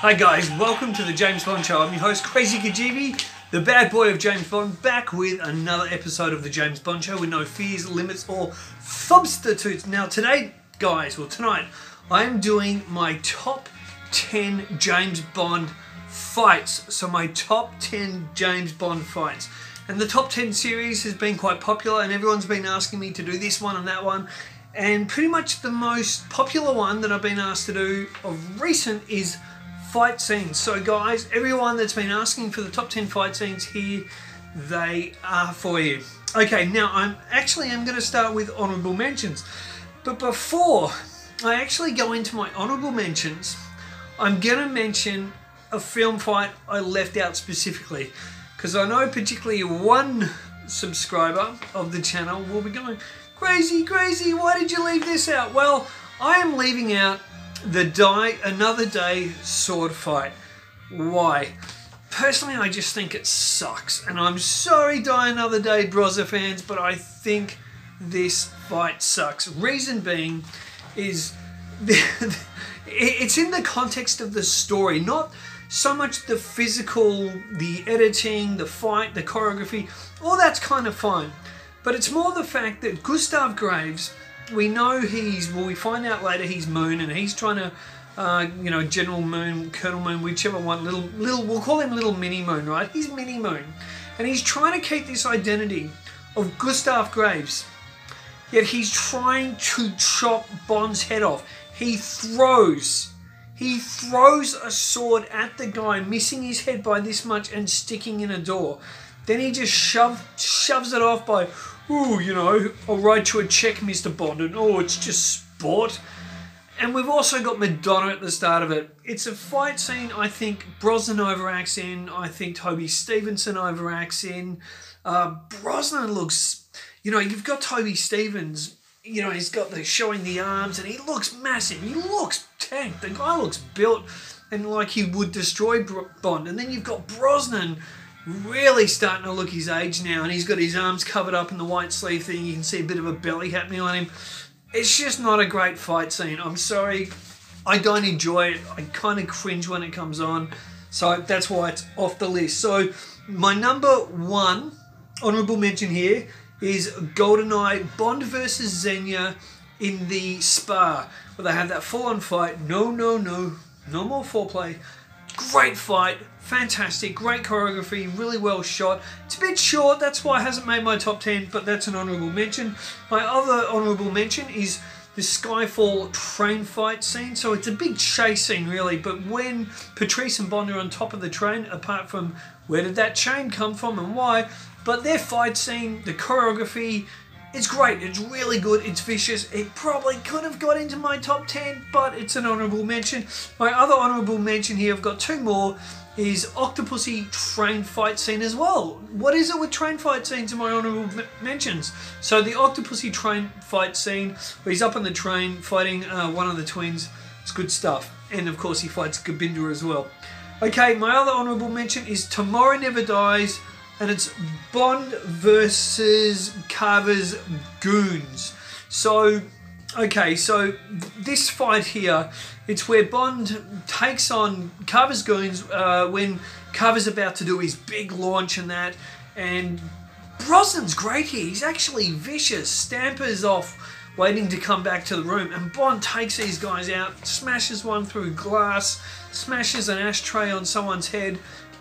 Hi guys, welcome to the James Bond Show. I'm your host Krazy Kajeevie, the bad boy of James Bond, back with another episode of the James Bond Show with no fears, limits or substitutes. Now today, guys, tonight, I'm doing my top 10 James Bond fights. So my top 10 James Bond fights. And the top 10 series has been quite popular and everyone's been asking me to do this one and that one. And pretty much the most popular one that I've been asked to do of recent is fight scenes. So guys, everyone that's been asking for the top 10 fight scenes here, they are for you. Okay, now I'm going to start with honourable mentions. But before I actually go into my honourable mentions, I'm going to mention a film fight I left out specifically. Because I know particularly one subscriber of the channel will be going, Krazy, why did you leave this out? Well, I am leaving out the Die Another Day sword fight. Why? Personally, I just think it sucks. And I'm sorry, Die Another Day Brozza fans, but I think this fight sucks. Reason being is it's in the context of the story, not so much the physical, the editing, the fight, the choreography. All that's kind of fine. But it's more the fact that Gustav Graves, we know we find out later he's Moon, and he's trying to, General Moon, Colonel Moon, whichever one, we'll call him Little Mini Moon, right? He's Mini Moon. And he's trying to keep this identity of Gustav Graves. Yet he's trying to chop Bond's head off. He throws a sword at the guy, missing his head by this much and sticking in a door. Then he just shoves it off by, I'll write you a check, Mr. Bond, and it's just sport. And we've also got Madonna at the start of it. It's a fight scene I think Brosnan overacts in, I think Toby Stevenson overacts in. Brosnan looks, you've got Toby Stevens, he's got showing the arms and he looks massive, he looks tanked, the guy looks built and like he would destroy Bond. And then you've got Brosnan really starting to look his age now, and he's got his arms covered up in the white sleeve thing. You can see a bit of a belly happening on him. It's just not a great fight scene. I'm sorry, I don't enjoy it. I kind of cringe when it comes on, so that's why it's off the list. So my number one honourable mention here is GoldenEye Bond versus Xenia in the spa, where they have that full-on fight. No more foreplay. Great fight, fantastic, great choreography, really well shot. It's a bit short, that's why it hasn't made my top 10, but that's an honourable mention. My other honourable mention is the Skyfall train fight scene. So it's a big chase scene really, but when Patrice and Bond are on top of the train, apart from where did that chain come from and why, but their fight scene, the choreography, it's great, it's really good, it's vicious. It probably could have got into my top 10, but it's an honourable mention. My other honourable mention here, I've got two more, is Octopussy train fight scene as well. What is it with train fight scenes in my honourable mentions? So the Octopussy train fight scene, where he's up on the train fighting one of the twins, it's good stuff. And of course he fights Gobinder as well. Okay, my other honourable mention is Tomorrow Never Dies, and it's Bond versus Carver's goons. So this fight here, it's where Bond takes on Carver's goons when Carver's about to do his big launch and that. And Brosnan's great here. He's actually vicious. Stamper's off waiting to come back to the room. And Bond takes these guys out, smashes one through glass, smashes an ashtray on someone's head.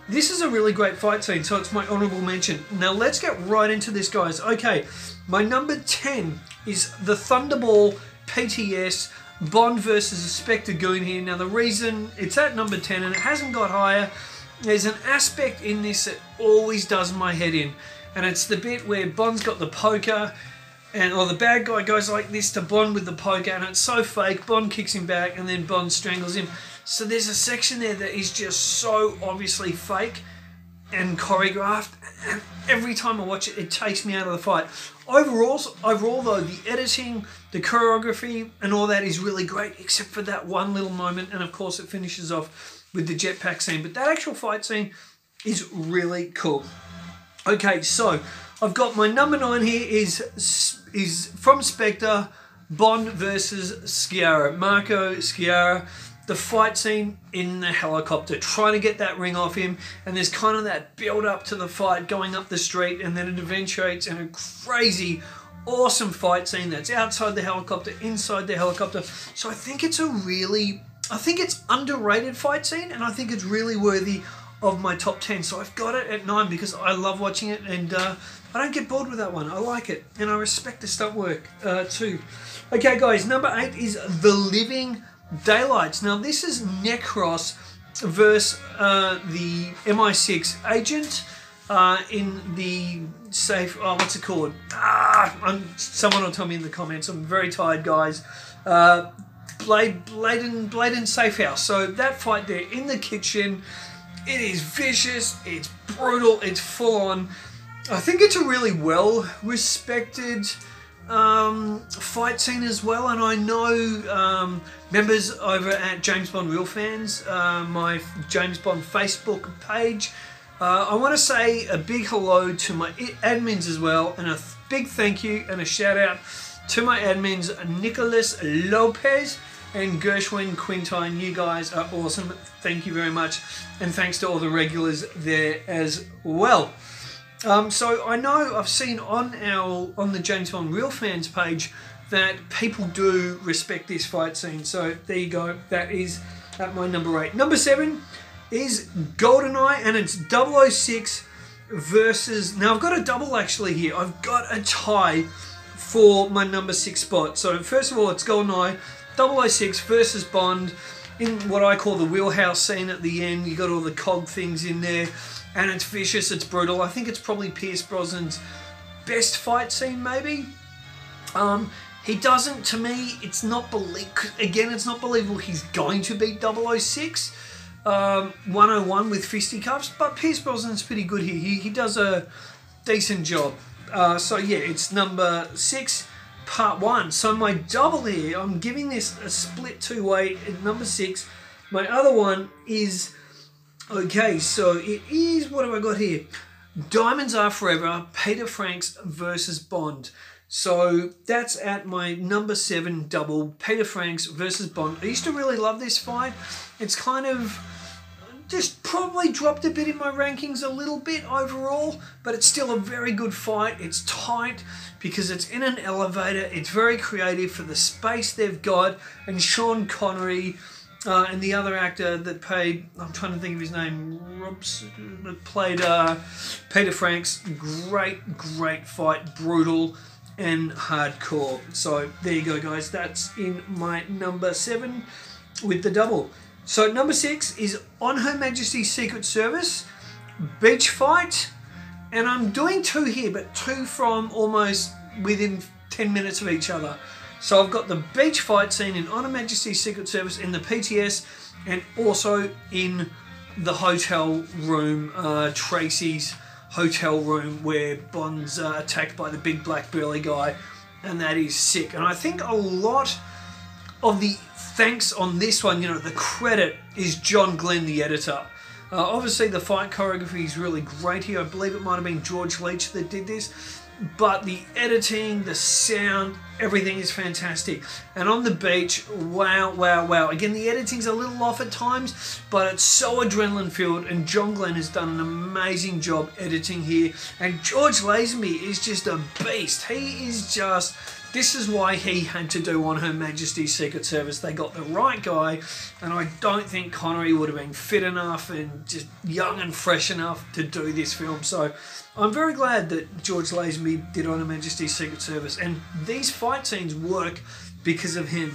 This is a really great fight scene, so it's my honourable mention. Now let's get right into this, guys. Okay, my number 10 is the Thunderball PTS Bond versus Spectre Goon here. Now the reason it's at number 10 and it hasn't got higher, there's an aspect in this that always does my head in. And it's the bit where Bond's got the poker, or the bad guy goes like this to Bond with the poker, and it's so fake. Bond kicks him back and then Bond strangles him. So there's a section there that is just so obviously fake and choreographed, and every time I watch it, it takes me out of the fight. Overall though, the editing, the choreography and all that is really great, except for that one little moment, and of course it finishes off with the jetpack scene. But that actual fight scene is really cool. Okay, so I've got my number 9 here is from Spectre, Bond versus Sciarra, Marco Sciarra. the fight scene in the helicopter, trying to get that ring off him, and there's kind of that build up to the fight going up the street, and then it eventuates in a crazy, awesome fight scene that's outside the helicopter, inside the helicopter. So I think it's underrated fight scene, and I think it's really worthy of my top 10. So I've got it at 9 because I love watching it, and I don't get bored with that one. I like it, and I respect the stunt work too. Okay, guys, number 8 is The Living Daylights. Now, this is Necros versus the MI6 agent in the safe. Oh, what's it called? Someone will tell me in the comments. I'm very tired, guys. Bladen Safe House. So that fight there in the kitchen, it is vicious, it's brutal, it's full on. I think it's a really well respected fight scene as well, and I know members over at James Bond Real Fans, my James Bond Facebook page, I want to say a big hello to my admins as well, and a big thank you and a shout out to my admins Nicholas Lopez and Gershwin Quintine. You guys are awesome. Thank you very much, and thanks to all the regulars there as well. So I know I've seen on the James Bond Real Fans page that people do respect this fight scene. So there you go. That is at my number 8. Number 7 is GoldenEye, and it's 006 versus... Now I've got a double actually here. I've got a tie for my number 6 spot. So first of all, it's GoldenEye 006 versus Bond in what I call the wheelhouse scene at the end. You got all the COG things in there, and it's vicious, it's brutal. I think it's probably Pierce Brosnan's best fight scene, maybe. He doesn't, to me, it's not believable he's going to beat 006 101 with fisticuffs, but Pierce Brosnan's pretty good here. He does a decent job. So yeah, it's number 6, part 1. So my double here, I'm giving this a split 2-way at number 6. My other one is... Okay, so it is, what have I got here? Diamonds Are Forever, Peter Franks versus Bond. So that's at my number 7 double, Peter Franks versus Bond. I used to really love this fight. It's kind of just probably dropped a bit in my rankings a little bit overall, but it's still a very good fight. It's tight because it's in an elevator. It's very creative for the space they've got, and Sean Connery... and the other actor that played, I'm trying to think of his name, that played Peter Franks. Great fight, brutal and hardcore. So there you go, guys. That's in my number 7 with the double. So number 6 is On Her Majesty's Secret Service, beach fight. And I'm doing 2 here, but 2 from almost within 10 minutes of each other. So I've got the beach fight scene in On Her Majesty's Secret Service in the PTS, and also in the hotel room, Tracy's hotel room, where Bond's attacked by the big black burly guy, and that is sick. And I think a lot of the thanks on this one, the credit is John Glenn, the editor. Obviously the fight choreography is really great here. I believe it might have been George Leach that did this. But the editing, the sound, everything is fantastic. And on the beach, wow. Again, the editing's a little off at times, but it's so adrenaline-filled, and John Glenn has done an amazing job editing here. And George Lazenby is just a beast. He is just... This is why he had to do On Her Majesty's Secret Service. They got the right guy, and I don't think Connery would have been fit enough and just young and fresh enough to do this film. So I'm very glad that George Lazenby did On Her Majesty's Secret Service, and these fight scenes work because of him.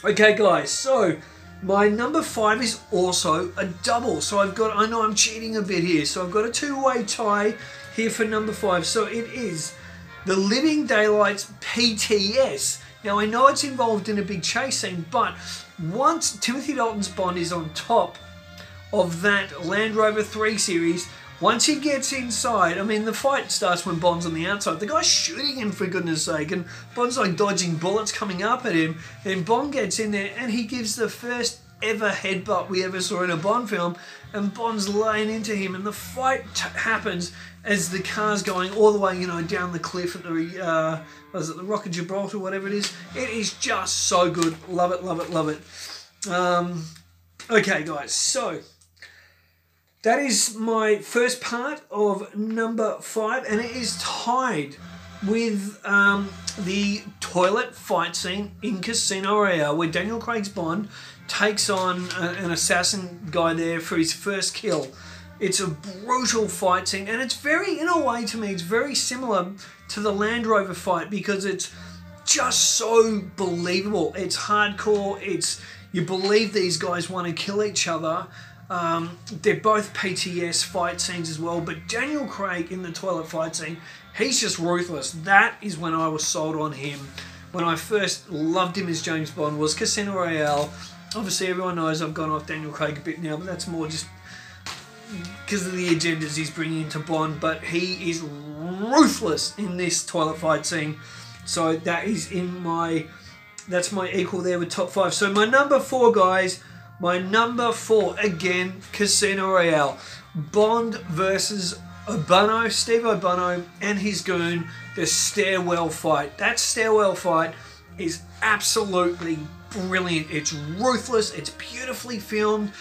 Okay, guys, so my number 5 is also a double. So I know I'm cheating a bit here. So I've got a 2-way tie here for number 5. So it is The Living Daylights PTS. Now, I know it's involved in a big chase scene, but once Timothy Dalton's Bond is on top of that Land Rover 3 series, once he gets inside, I mean, the fight starts when Bond's on the outside. The guy's shooting him, for goodness sake, and Bond's like dodging bullets coming up at him. Then Bond gets in there, and he gives the first ever headbutt we ever saw in a Bond film, and Bond's laying into him, and the fight happens as the car's going all the way, down the cliff at the Rock of Gibraltar, whatever it is. It is just so good. Love it. Okay, guys, so that is my first part of number 5, and it is tied with the toilet fight scene in Casino Royale, where Daniel Craig's Bond takes on an assassin guy there for his first kill. It's a brutal fight scene, and it's very, in a way to me, it's very similar to the Land Rover fight because it's just so believable. It's hardcore. You believe these guys want to kill each other. They're both PTS fight scenes as well, but Daniel Craig in the toilet fight scene, he's just ruthless. That is when I was sold on him. When I first loved him as James Bond was Casino Royale. Obviously, everyone knows I've gone off Daniel Craig a bit now, but that's more just because of the agendas he's bringing into Bond. But he is ruthless in this toilet fight scene. So that is that's my equal there with top 5. So my number 4, guys, my number 4, again, Casino Royale. Bond versus O'Bono, Steve O'Bono and his goon, the stairwell fight. That stairwell fight is absolutely brilliant. It's ruthless. It's beautifully filmed.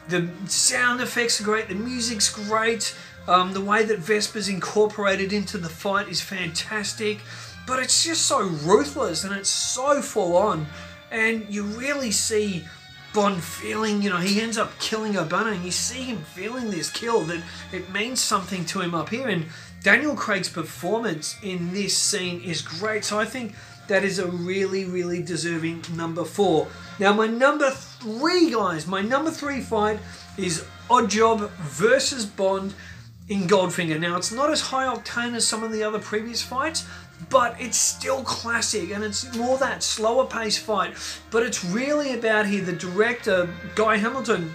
The sound effects are great. The music's great. The way that Vesper's incorporated into the fight is fantastic. But it's just so ruthless and it's so full on. And you really see Bond feeling, he ends up killing O'Bono, and you see him feeling this kill, that it means something to him up here. And Daniel Craig's performance in this scene is great. So I think that is a really, really deserving number 4. Now my number 3, guys, my number 3 fight is Oddjob versus Bond in Goldfinger. Now it's not as high octane as some of the other previous fights, but it's still classic, and it's more that slower pace fight. But it's really about here, the director, Guy Hamilton,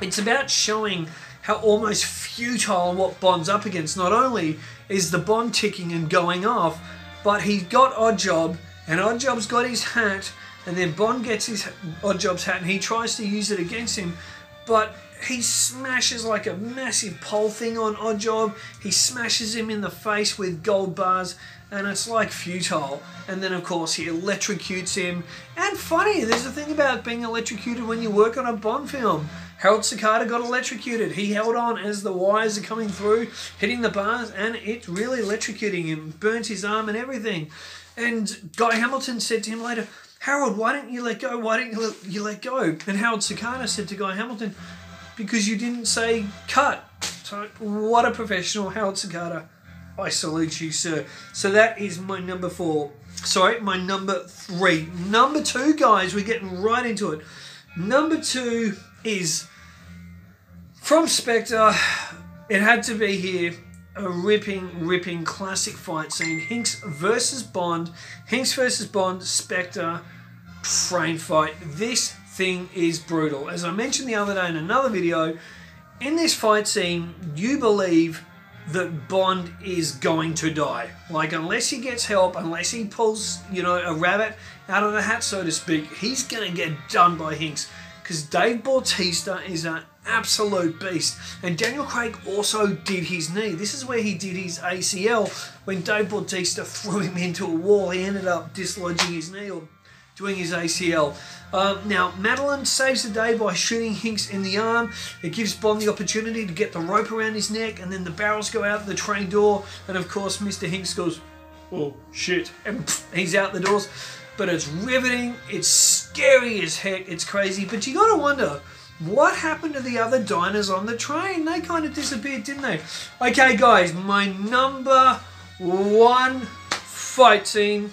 it's about showing how almost futile what Bond's up against. Not only is the Bond ticking and going off, but he's got Oddjob, and Oddjob's got his hat, and then Bond gets Oddjob's hat, and he tries to use it against him, but he smashes like a massive pole thing on Oddjob. He smashes him in the face with gold bars, and it's like futile. And then of course he electrocutes him. And funny, there's a thing about being electrocuted when you work on a Bond film. Harold Sakata got electrocuted. He held on as the wires are coming through, hitting the bars, and it really electrocuting him, burnt his arm and everything. And Guy Hamilton said to him later, "Harold, why didn't you let go? Why didn't you let go?" And Harold Sakata said to Guy Hamilton, "Because you didn't say cut." So what a professional, Harold Sakata. I salute you, sir. So that is my number 4. Sorry, my number 3. Number 2, guys, we're getting right into it. Number 2 is from Spectre. It had to be here. A ripping classic fight scene. Hinks versus Bond. Hinks versus Bond, Spectre, train fight. This thing is brutal. As I mentioned the other day in another video, in this fight scene, you believe that Bond is going to die. Like, unless he gets help, unless he pulls, a rabbit out of the hat, so to speak, he's going to get done by Hinks. Because Dave Bautista is an absolute beast. And Daniel Craig also did his knee. This is where he did his ACL. When Dave Bautista threw him into a wall, he ended up dislodging his knee or doing his ACL. Now, Madeline saves the day by shooting Hinks in the arm. It gives Bond the opportunity to get the rope around his neck, and then the barrels go out the train door, and of course Mr. Hinks goes, "Oh shit," and he's out the doors. But it's riveting, it's scary as heck, it's crazy, but you gotta wonder, what happened to the other diners on the train? They kind of disappeared, didn't they? Okay guys, my number 1 fight scene.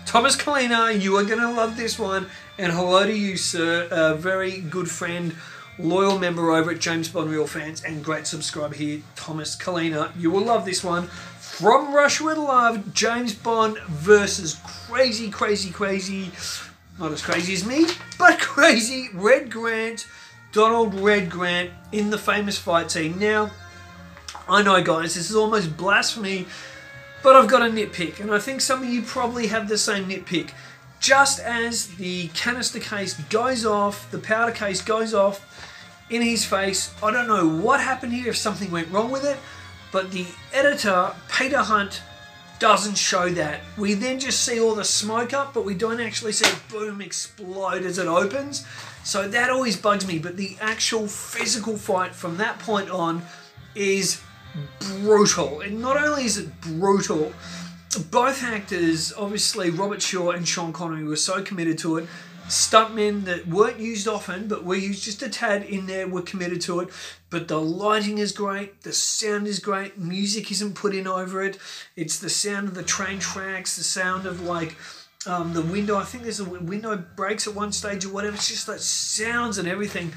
Thomas Kalina, you are going to love this one. And hello to you, sir. A very good friend, loyal member over at James Bond Real Fans, and great subscriber here, Thomas Kalina. You will love this one. From Russia with Love, James Bond versus crazy, not as crazy as me, but crazy Red Grant, Donald Red Grant in the famous fight scene. Now, I know guys, this is almost blasphemy, but I've got a nitpick, and I think some of you probably have the same nitpick. Just as the canister case goes off, the powder case goes off in his face, I don't know what happened here, if something went wrong with it, but the editor, Peter Hunt, doesn't show that. We then just see all the smoke up, but we don't actually see it boom explode as it opens. So that always bugs me. But the actual physical fight from that point on is brutal. And not only is it brutal, both actors, obviously Robert Shaw and Sean Connery, were so committed to it. Stuntmen that weren't used often, but were used just a tad in there, were committed to it. But the lighting is great, the sound is great, music isn't put in over it. It's the sound of the train tracks, the sound of like the window. I think there's a window breaks at one stage or whatever. It's just that sounds and everything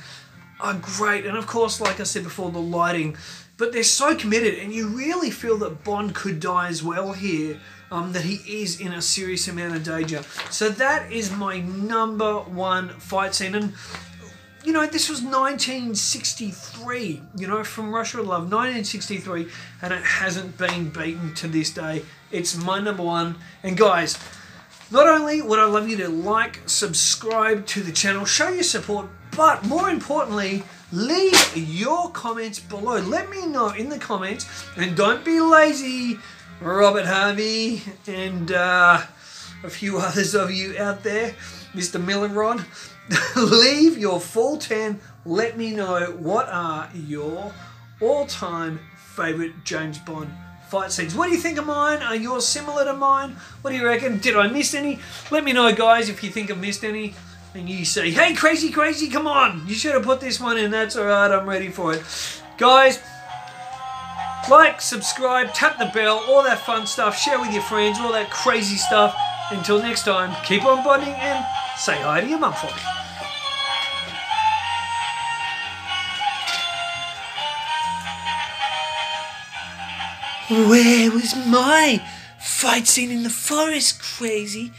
are great. And of course, like I said before, the lighting. But they're so committed, and you really feel that Bond could die as well here. That he is in a serious amount of danger. So that is my number one fight scene. And, you know, this was 1963, you know, from Russia with Love, 1963, and it hasn't been beaten to this day. It's my number one. And guys, not only would I love you to like, subscribe to the channel, show your support, but more importantly, leave your comments below. Let me know in the comments, and don't be lazy, Robert Harvey and a few others of you out there, Mr. Millerod. Leave your full 10. Let me know what are your all-time favourite James Bond fight scenes. What do you think of mine? Are yours similar to mine? What do you reckon? Did I miss any? Let me know, guys, if you think I've missed any. And you say, hey, Krazy, come on. You should have put this one in. That's all right. I'm ready for it. Guys, like, subscribe, tap the bell, all that fun stuff. Share with your friends, all that crazy stuff. Until next time, keep on bonding and say hi to your mum for me. Where was my fight scene in the forest, Krazy?